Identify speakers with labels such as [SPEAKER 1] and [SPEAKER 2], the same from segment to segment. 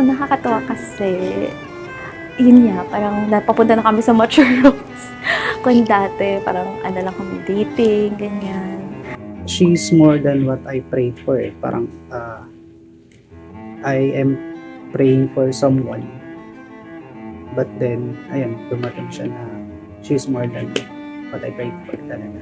[SPEAKER 1] nakakatuwa kasi, yun nga, parang napapunta na kami sa mature roles. Kung dati, parang ano lang kami, dating, ganyan.
[SPEAKER 2] She's more than what I prayed for. Parang I am praying for someone. But then, ayan, dumating siya na she's more than what I prayed for talaga.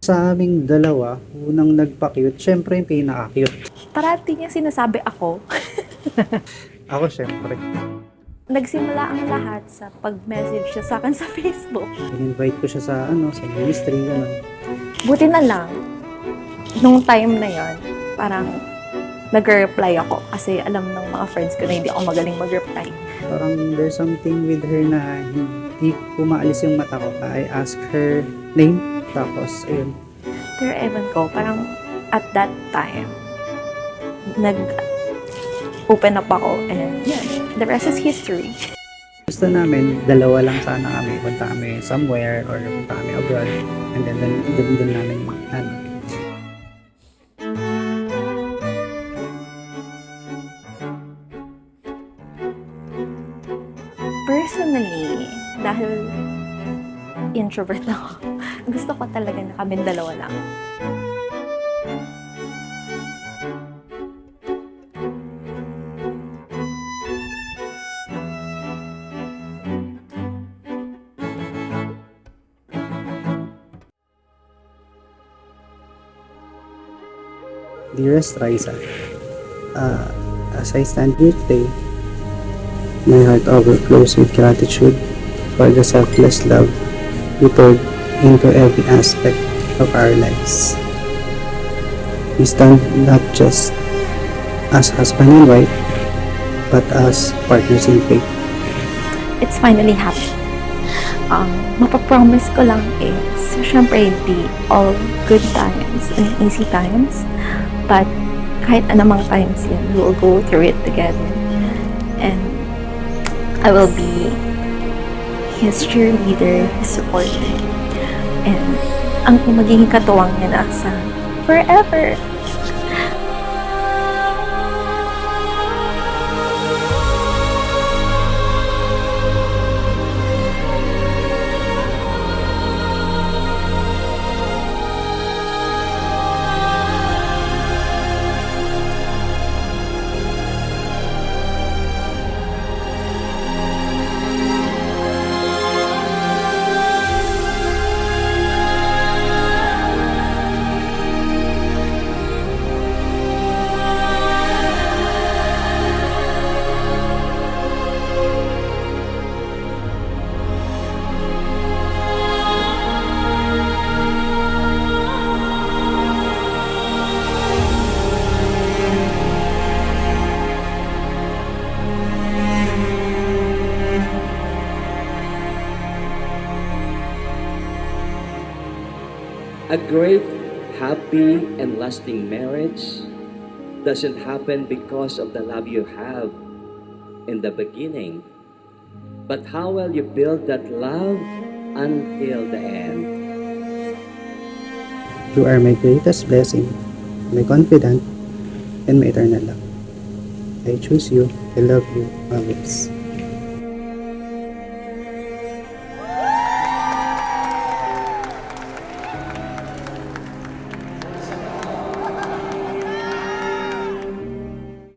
[SPEAKER 2] Sa aming dalawa, unang nagpa-cute, syempre yung pinaka-cute.
[SPEAKER 1] Parati niya sinasabi ako.
[SPEAKER 2] Ako syempre.
[SPEAKER 1] Nagsimula ang lahat sa pag-message siya sa akin sa Facebook.
[SPEAKER 2] In-invite ko siya sa ministry, gano'n.
[SPEAKER 1] Buti na lang, nung time na yon, parang nag-reply ako kasi alam ng mga friends ko na hindi ako magaling mag-reply.
[SPEAKER 2] Parang there's something with her na hindi ko maalis yung mata ko. I ask her name, tapos ayun.
[SPEAKER 1] Pero ewan ko, parang at that time, nag-open up ako and yun, the rest is history.
[SPEAKER 2] Gusto namin, dalawa lang sana kami. Punta kami somewhere or punta kami abroad. And then, dun namin
[SPEAKER 1] Personally, dahil introvert ako, gusto ko talaga na kaming dalawa lang.
[SPEAKER 2] Dearest Raisa, as I stand here today, my heart overflows with gratitude for the selfless love you poured into every aspect of our lives. We stand not just as husband and wife, but as partners in faith.
[SPEAKER 1] It's finally happened. Mapapromise ko lang is, syempre hindi all good times and easy times, but kahit anumang times yun, we will go through it together. And I will be his cheerleader, his supporter. And ang magiging katuwang niya na sa forever.
[SPEAKER 3] A great, happy, and lasting marriage doesn't happen because of the love you have in the beginning, but how will you build that love until the end.
[SPEAKER 2] You are my greatest blessing, my confidant, and my eternal love. I choose you. I love you always.